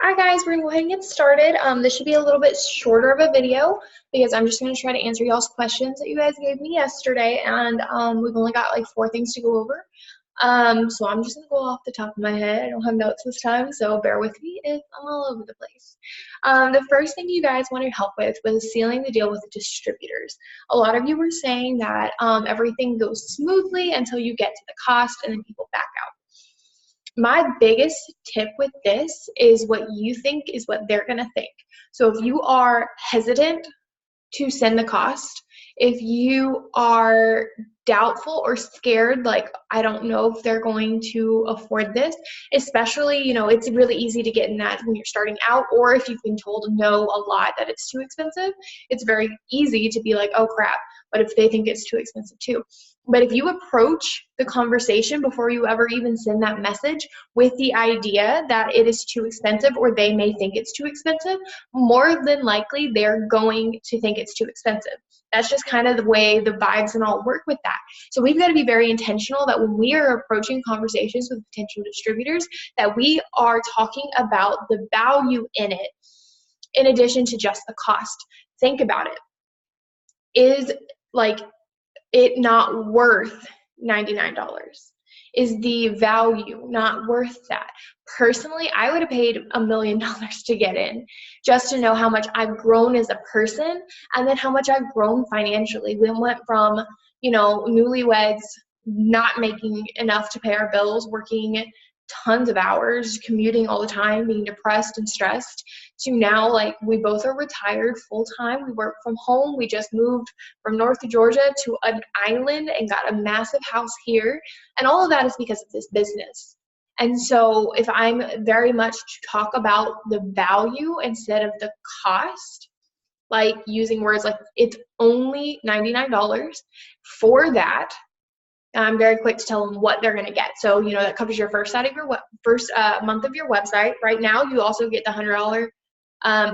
Alright guys, we're going to go ahead and get started. This should be a little bit shorter of a video because I'm just going to try to answer y'all's questions that you guys gave me yesterday, and we've only got like 4 things to go over. So I'm just going to go off the top of my head. I don't have notes this time, so bear with me if I'm all over the place. The first thing you guys wanted help with was sealing the deal with the distributors. A lot of you were saying that everything goes smoothly until you get to the cost and then people back out. My biggest tip with this is what you think is what they're going to think. So if you are hesitant to send the cost, if you are doubtful or scared, like, I don't know if they're going to afford this, especially, it's really easy to get in that when you're starting out, or if you've been told no a lot that it's too expensive, it's very easy to be like, oh crap, what if they think it's too expensive too? But if you approach the conversation before you ever even send that message with the idea that it is too expensive or they may think it's too expensive, more than likely they're going to think it's too expensive. That's just kind of the way the vibes and all work with that. So we've got to be very intentional that when we are approaching conversations with potential distributors, that we are talking about the value in it in addition to just the cost. Think about it. Is it not worth $99? Is the value not worth that? Personally, I would have paid $1 million to get in just to know how much I've grown as a person and then how much I've grown financially. We went from, newlyweds, not making enough to pay our bills, working tons of hours, commuting all the time, being depressed and stressed, to now, like, we both are retired full time. We work from home. We just moved from North Georgia to an island and got a massive house here. And all of that is because of this business. And so if I'm very much to talk about the value instead of the cost, like using words like it's only $99 for that, I'm very quick to tell them what they're going to get. So, that covers your first month of your website. Right now, you also get the $100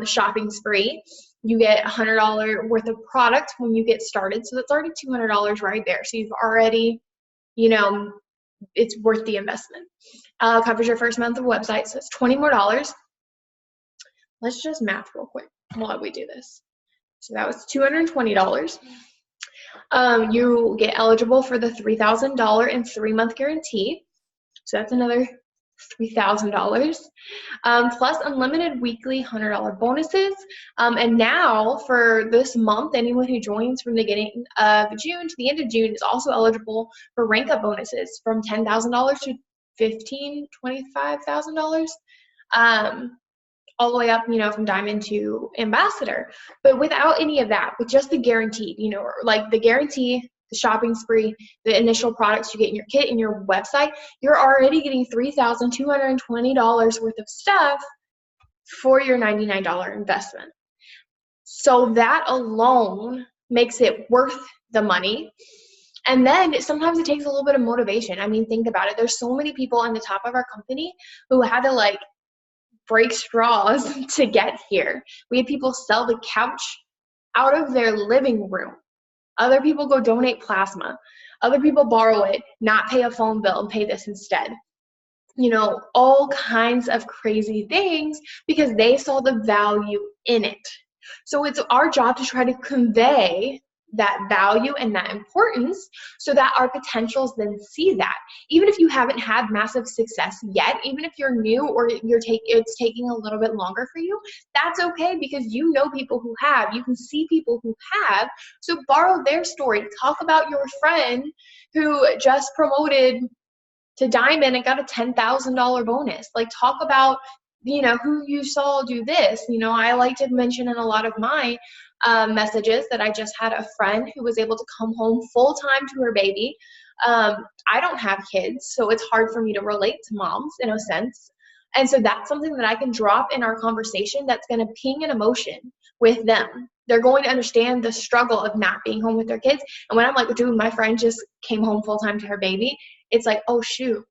shopping spree. You get $100 worth of product when you get started. So that's already $200 right there. So you've already, it's worth the investment. Covers your first month of website. So it's $20 more. Let's just math real quick while we do this. So that was $220. You get eligible for the $3,000 and 3-month guarantee. So that's another $3,000, plus unlimited weekly $100 bonuses. And now for this month, anyone who joins from the beginning of June to the end of June is also eligible for rank up bonuses from $10,000 to $25,000. All the way up, from diamond to ambassador. But without any of that, with just the guaranteed, like the guarantee, the shopping spree, the initial products you get in your kit and your website, you're already getting $3,220 worth of stuff for your $99 investment. So that alone makes it worth the money. And then sometimes it takes a little bit of motivation. I mean, think about it. There's so many people on the top of our company who had to break straws to get here. We had people sell the couch out of their living room. Other people go donate plasma. Other people borrow it, not pay a phone bill, and pay this instead. All kinds of crazy things because they saw the value in it. So it's our job to try to convey that value and that importance so that our potentials then see that. Even if you haven't had massive success yet, even if you're new or it's taking a little bit longer for you, that's okay because you know people who have. You can see people who have. So borrow their story. Talk about your friend who just promoted to diamond and got a $10,000 bonus. Talk about who you saw do this. I like to mention in a lot of my messages that I just had a friend who was able to come home full time to her baby. I don't have kids, so it's hard for me to relate to moms in a sense. And so that's something that I can drop in our conversation that's going to ping an emotion with them. They're going to understand the struggle of not being home with their kids. And when I'm like, dude, my friend just came home full time to her baby, it's like, oh shoot,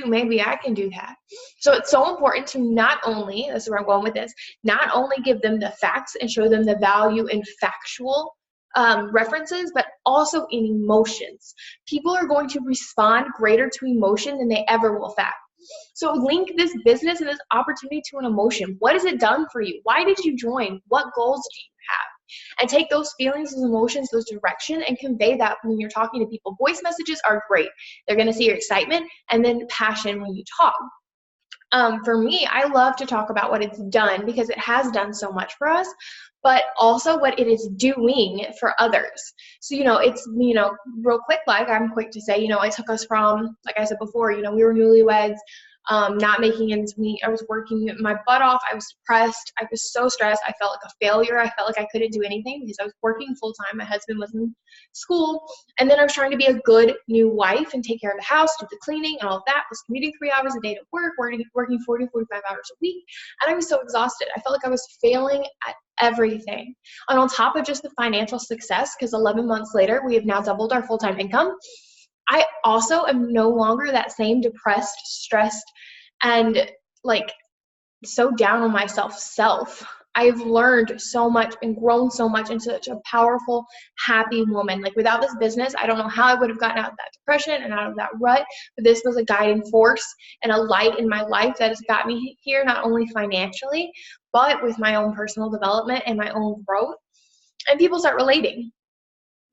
maybe I can do that. So it's so important to not only, this is where I'm going with this, not only give them the facts and show them the value in factual references, but also in emotions. People are going to respond greater to emotion than they ever will fact. So link this business and this opportunity to an emotion. What has it done for you? Why did you join? What goals do you have? And take those feelings, those emotions, those direction, and convey that when you're talking to people. Voice messages are great. They're going to see your excitement and then passion when you talk. For me, I love to talk about what it's done because it has done so much for us, but also what it is doing for others. So, it's, real quick, like I'm quick to say, it took us from, like I said before, we were newlyweds, not making ends meet. I was working my butt off. I was depressed. I was so stressed. I felt like a failure. I felt like I couldn't do anything because I was working full time. My husband was in school. And then I was trying to be a good new wife and take care of the house, do the cleaning and all of that. I was commuting 3 hours a day to work, working 40, 45 hours a week. And I was so exhausted. I felt like I was failing at everything. And on top of just the financial success, because 11 months later, we have now doubled our full-time income, I also am no longer that same depressed, stressed, and like so down on myself self. I've learned so much and grown so much into such a powerful, happy woman. Like without this business, I don't know how I would have gotten out of that depression and out of that rut, but this was a guiding force and a light in my life that has got me here, not only financially, but with my own personal development and my own growth. And people start relating.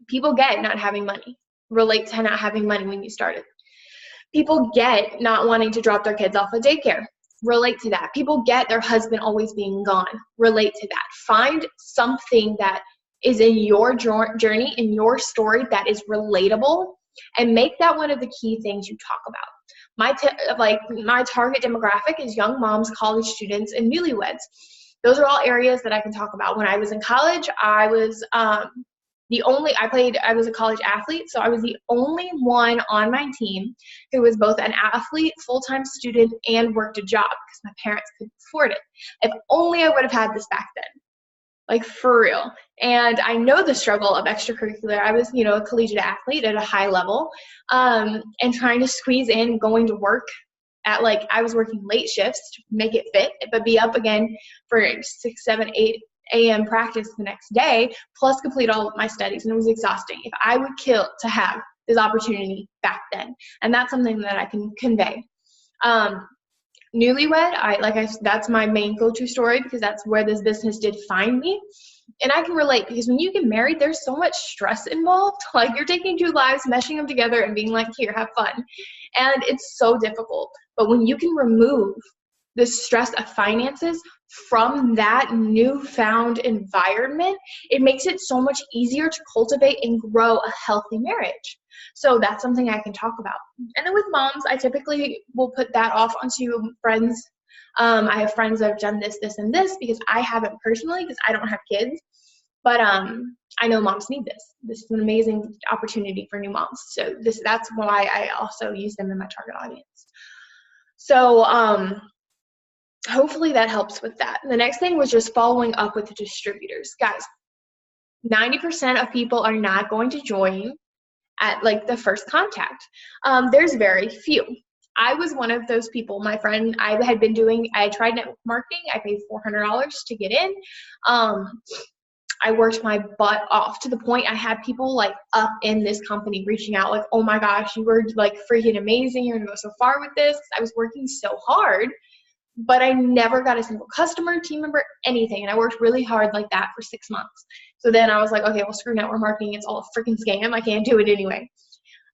People get not having money. Relate to not having money when you started. People get not wanting to drop their kids off at daycare. Relate to that. People get their husband always being gone. Relate to that. Find something that is in your journey, in your story that is relatable, and make that one of the key things you talk about. My target demographic is young moms, college students, and newlyweds. Those are all areas that I can talk about. When I was in college, I was I was a college athlete, so I was the only one on my team who was both an athlete, full-time student, and worked a job because my parents couldn't afford it. If only I would have had this back then, like for real. And I know the struggle of extracurricular. I was, a collegiate athlete at a high level, and trying to squeeze in going to work at I was working late shifts to make it fit, but be up again for 6, 7, 8 a.m. practice the next day, plus complete all of my studies. And it was exhausting. If I would kill to have this opportunity back then. And that's something that I can convey. Newlywed, that's my main go-to story because that's where this business did find me. And I can relate because when you get married, there's so much stress involved. Like you're taking 2 lives, meshing them together and being like, here, have fun. And it's so difficult. But when you can remove the stress of finances from that newfound environment, it makes it so much easier to cultivate and grow a healthy marriage. So that's something I can talk about. And then with moms, I typically will put that off onto friends. I have friends that have done this, and this because I haven't personally because I don't have kids. But I know moms need this. This is an amazing opportunity for new moms. So that's why I also use them in my target audience. So hopefully that helps with that. The next thing was just following up with the distributors. Guys, 90% of people are not going to join at the first contact. There's very few. I was one of those people. My friend, I tried network marketing. I paid $400 to get in. I worked my butt off to the point I had people up in this company reaching out oh my gosh, you were freaking amazing. You're gonna go so far with this. I was working so hard, but I never got a single customer, team member, anything. And I worked really hard like that for 6 months. So then I was like, okay, well, screw network marketing. It's all a freaking scam. I can't do it anyway.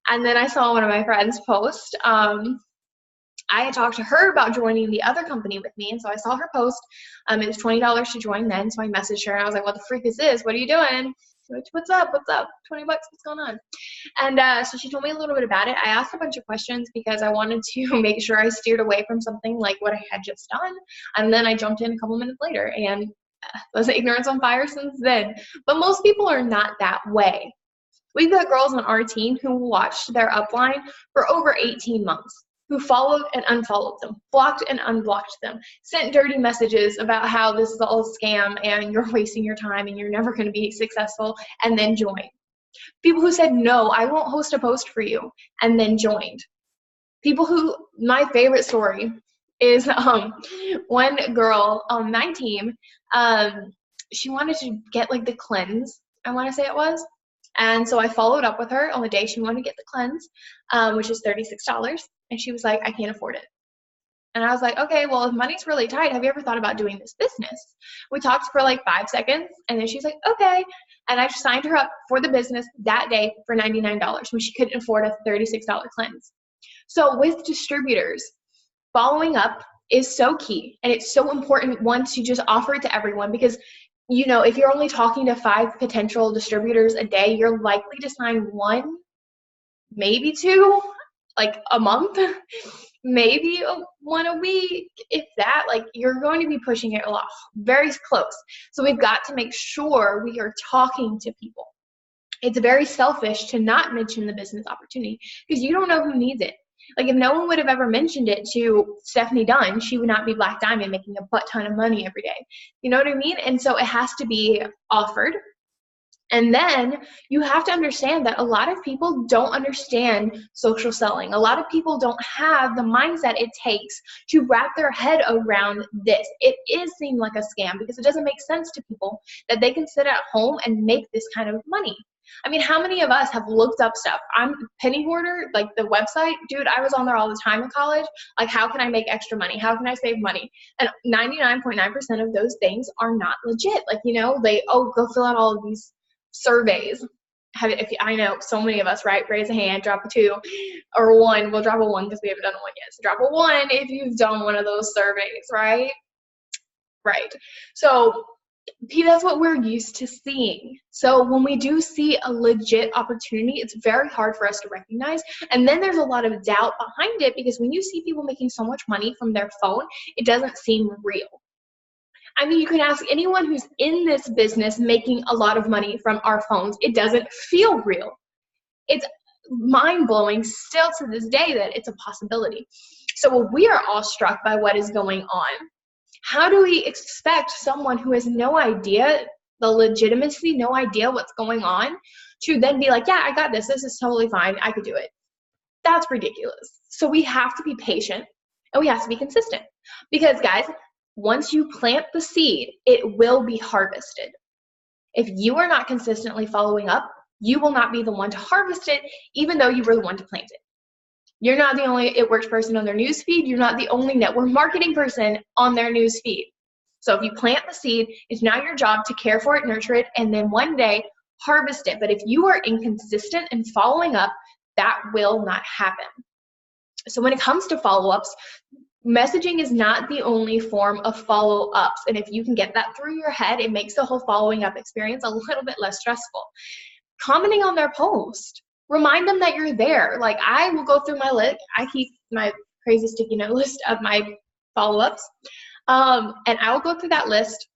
And then I saw one of my friends post. I had talked to her about joining the other company with me. And so I saw her post. It was $20 to join then. So I messaged her and I was like, what the freak is this? What are you doing? What's up? $20, what's going on? And so she told me a little bit about it. I asked a bunch of questions because I wanted to make sure I steered away from something like what I had just done. And then I jumped in a couple minutes later and was ignorance on fire since then. But most people are not that way. We've got girls on our team who watched their upline for over 18 months. Who followed and unfollowed them, blocked and unblocked them, sent dirty messages about how this is all a scam and you're wasting your time and you're never going to be successful, and then joined. People who said, no, I won't host a post for you, and then joined. People who, my favorite story is one girl on my team, she wanted to get the cleanse, I want to say it was. And so I followed up with her on the day she wanted to get the cleanse, which is $36. And she was like, I can't afford it. And I was like, okay, well, if money's really tight, have you ever thought about doing this business? We talked for like 5 seconds, and then she's like, okay. And I signed her up for the business that day for $99 when she couldn't afford a $36 cleanse. So with distributors, following up is so key, and it's so important once you just offer it to everyone, because if you're only talking to 5 potential distributors a day, you're likely to sign 1, maybe 2, like a month, maybe 1 a week, if that. Like, you're going to be pushing it a lot, very close. So we've got to make sure we are talking to people. It's very selfish to not mention the business opportunity because you don't know who needs it. Like, if no one would have ever mentioned it to Stephanie Dunn, she would not be Black Diamond making a butt ton of money every day. You know what I mean? And so it has to be offered. And then you have to understand that a lot of people don't understand social selling. A lot of people don't have the mindset it takes to wrap their head around this. It is seen like a scam because it doesn't make sense to people that they can sit at home and make this kind of money. I mean, how many of us have looked up stuff? I'm Penny Hoarder, like the website, dude, I was on there all the time in college. Like, how can I make extra money? How can I save money? And 99.9% of those things are not legit. Like, go fill out all of these surveys. I know so many of us, right? Raise a hand, drop a 2 or 1. We'll drop a 1 because we haven't done a 1 yet. So drop a 1 if you've done one of those surveys, right? Right. So that's what we're used to seeing. So when we do see a legit opportunity, it's very hard for us to recognize. And then there's a lot of doubt behind it because when you see people making so much money from their phone, it doesn't seem real. I mean, you can ask anyone who's in this business making a lot of money from our phones. It doesn't feel real. It's mind-blowing still to this day that it's a possibility. So we are awestruck by what is going on. How do we expect someone who has no idea the legitimacy, no idea what's going on, to then be like, yeah, I got this. This is totally fine. I could do it. That's ridiculous. So we have to be patient and we have to be consistent because, guys, once you plant the seed, it will be harvested. If you are not consistently following up, you will not be the one to harvest it, even though you were the one to plant it. You're not the only It Works person on their news feed. You're not the only network marketing person on their news feed. So if you plant the seed, it's now your job to care for it, nurture it, and then one day harvest it. But if you are inconsistent in following up, that will not happen. So when it comes to follow-ups, messaging is not the only form of follow-ups. And if you can get that through your head, it makes the whole following up experience a little bit less stressful. Commenting on their post. Remind them that you're there. Like, I will go through my list. I keep my crazy sticky note list of my follow-ups. And I will go through that list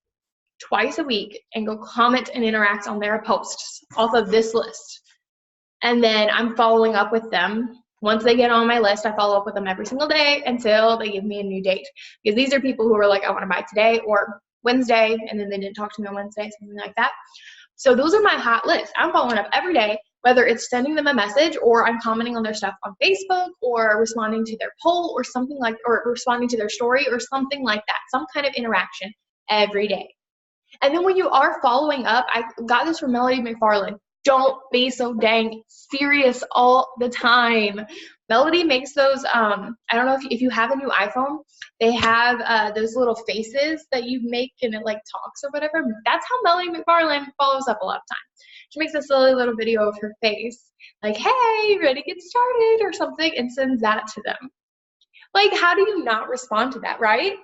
twice a week and go comment and interact on their posts off of this list. And then I'm following up with them. Once they get on my list, I follow up with them every single day until they give me a new date. Because these are people who are like, I want to buy today or Wednesday, and then they didn't talk to me on Wednesday, something like that. So those are my hot lists. I'm following up every day, whether it's sending them a message or I'm commenting on their stuff on Facebook or responding to their poll or something like, or responding to their story or something like that, some kind of interaction every day. And then when you are following up, I got this from Melody McFarland. Don't be so dang serious all the time. Melody makes those, I don't know if you have a new iPhone, they have those little faces that you make and it like talks or whatever. That's how Melody McFarland follows up a lot of times. She makes a silly little video of her face, like, hey, ready to get started or something, and sends that to them. Like, how do you not respond to that, right?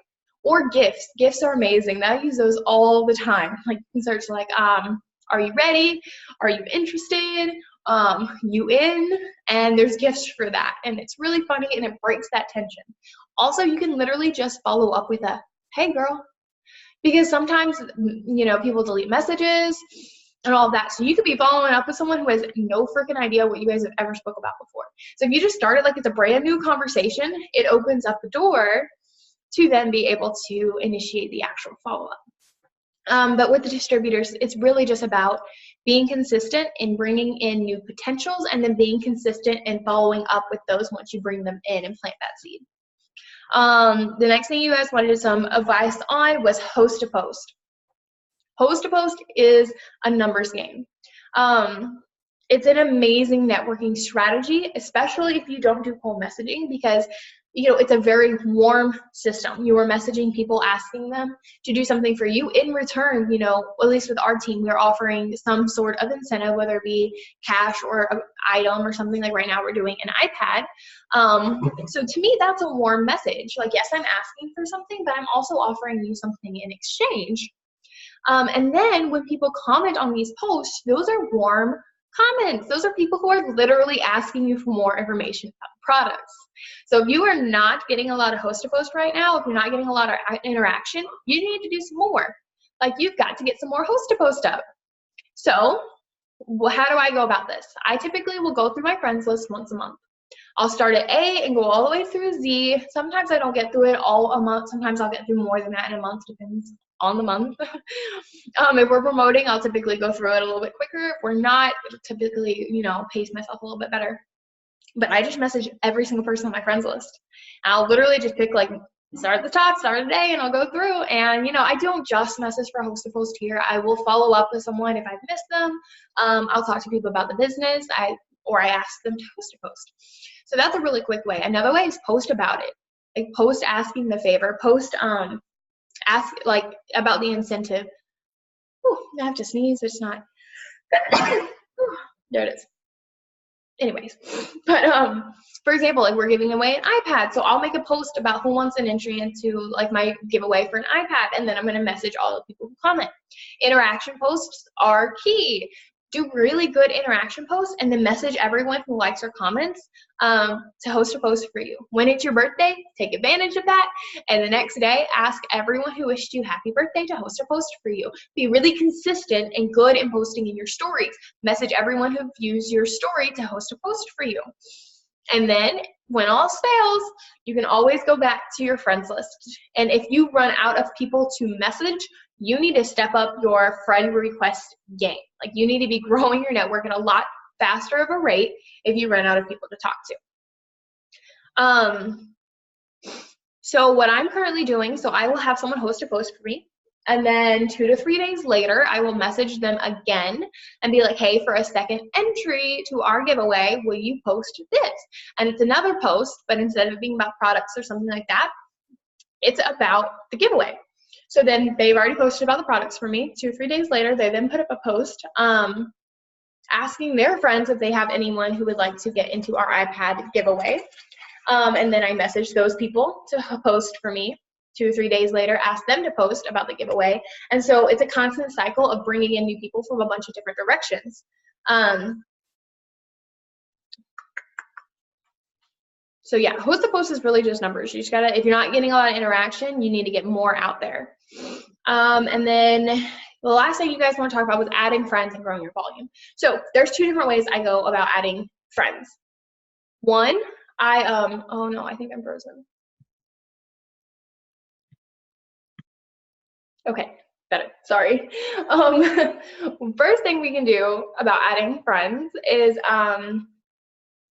Or gifts. Gifts are amazing. I use those all the time. Like, you can search like, are you ready? Are you interested? You in? And there's gifts for that. And it's really funny and it breaks that tension. Also, you can literally just follow up with a, hey girl. Because sometimes, people delete messages and all of that. So you could be following up with someone who has no freaking idea what you guys have ever spoke about before. So if you just started like it's a brand new conversation, it opens up the door to then be able to initiate the actual follow-up. But with the distributors, it's really just about being consistent in bringing in new potentials and then being consistent in following up with those once you bring them in and plant that seed. The next thing you guys wanted some advice on was host to post. Host to post is a numbers game. It's an amazing networking strategy, especially if you don't do cold messaging, because it's a very warm system. You are messaging people, asking them to do something for you. In return, at least with our team, we're offering some sort of incentive, whether it be cash or an item or something. Like right now we're doing an iPad. So to me, that's a warm message. Like, yes, I'm asking for something, but I'm also offering you something in exchange. And then when people comment on these posts, those are warm comments. Those are people who are literally asking you for more information about products. So if you are not getting a lot of host-to-post right now, if you're not getting a lot of interaction, you need to do some more. Like, you've got to get some more host-to-post up. So how do I go about this? I typically will go through my friends list once a month. I'll start at A and go all the way through Z. Sometimes I don't get through it all a month. Sometimes I'll get through more than that in a month, depends on the month. If we're promoting, I'll typically go through it a little bit quicker. If we're not, typically, pace myself a little bit better. But I just message every single person on my friends list. I'll literally just pick, like, start at the top, start of the day, and I'll go through. And, I don't just message for host to post here. I will follow up with someone if I've missed them. I'll talk to people about the business, or I ask them to host a post. So that's a really quick way. Another way is post about it. Like, post asking the favor. Post ask, like, about the incentive. Ooh, I have to sneeze, but it's not. There it is. Anyways, but for example, like, we're giving away an iPad, so I'll make a post about who wants an entry into, like, my giveaway for an iPad, and then I'm going to message all the people who comment. Interaction posts are key. Do really good interaction posts and then message everyone who likes or comments to host a post for you. When it's your birthday, take advantage of that, and the next day ask everyone who wished you happy birthday to host a post for you. Be really consistent and good in posting in your stories. Message everyone who views your story to host a post for you. And then when all fails, you can always go back to your friends list. And if you run out of people to message, you need to step up your friend request game. Like, you need to be growing your network at a lot faster of a rate if you run out of people to talk to. So what I'm currently doing, so I will have someone host a post for me, and then 2 to 3 days later, I will message them again and be like, hey, for a second entry to our giveaway, will you post this? And it's another post, but instead of it being about products or something like that, it's about the giveaway. So then they've already posted about the products for me. 2 or 3 days later, they then put up a post asking their friends if they have anyone who would like to get into our iPad giveaway. And then I message those people to post for me. 2 or 3 days later, ask them to post about the giveaway. And so it's a constant cycle of bringing in new people from a bunch of different directions. So yeah, host the post is really just numbers. You just gotta, if you're not getting a lot of interaction, you need to get more out there. And then the last thing you guys want to talk about was adding friends and growing your volume. So there's 2 different ways I go about adding friends. One, oh no, I think I'm frozen. Okay, better, sorry. First thing we can do about adding friends is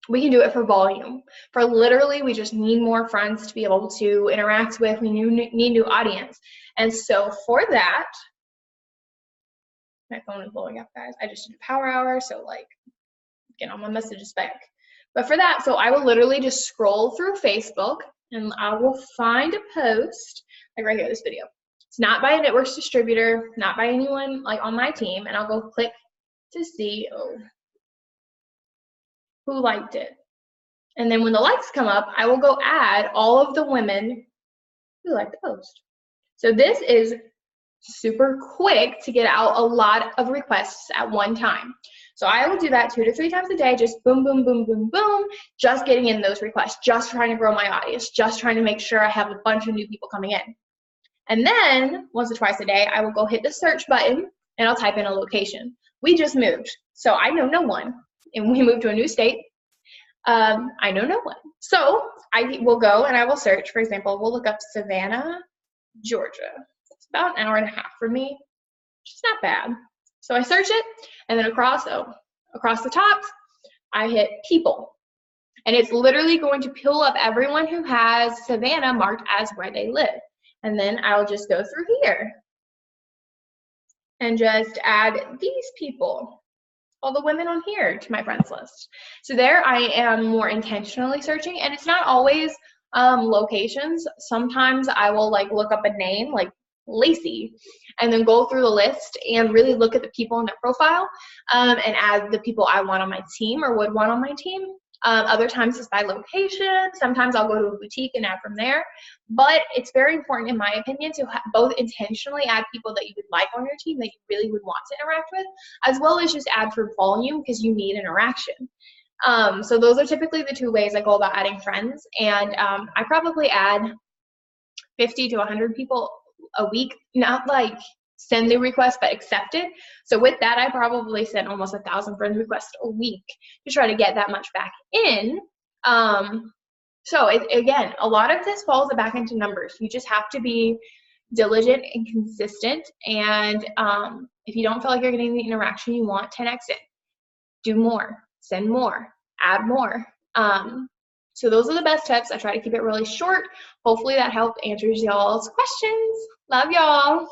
we can do it for volume. For literally, we just need more friends to be able to interact with. We need new audience. And so for that, my phone is blowing up, guys. I just did a power hour, so like, get all my messages back. But for that, so I will literally just scroll through Facebook and I will find a post, like right here, this video. It's not by a networks distributor, not by anyone like on my team, and I'll go click to see who liked it. And then when the likes come up, I will go add all of the women who liked the post. So this is super quick to get out a lot of requests at one time. So I will do that 2 to 3 times a day, just boom, boom, boom, boom, boom, just getting in those requests, just trying to grow my audience, just trying to make sure I have a bunch of new people coming in. And then once or twice a day, I will go hit the search button and I'll type in a location. We just moved, so I know no one, and we moved to a new state. I know no one. So I will go and I will search. For example, we'll look up Savannah, Georgia. It's about an hour and a half from me, which is not bad. So I search it, and then across the top, I hit people. And it's literally going to pull up everyone who has Savannah marked as where they live. And then I'll just go through here and just add these people, all the women on here, to my friends list. So there I am more intentionally searching, and it's not always Locations, sometimes I will like look up a name like Lacey and then go through the list and really look at the people in their profile, and add the people I want on my team or would want on my team. Other times it's by location. Sometimes I'll go to a boutique and add from there. But it's very important, in my opinion, to both intentionally add people that you would like on your team that you really would want to interact with, as well as just add for volume because you need interaction. So those are typically the two ways I go about adding friends. And I probably add 50 to 100 people a week, not like send the request, but accept it. So with that, I probably send almost 1,000 friend requests a week to try to get that much back in. Again, a lot of this falls back into numbers. You just have to be diligent and consistent. And if you don't feel like you're getting the interaction you want, 10x it. Do more, send more, add more. So those are the best tips. I try to keep it really short. Hopefully that helped answers y'all's questions. Love y'all.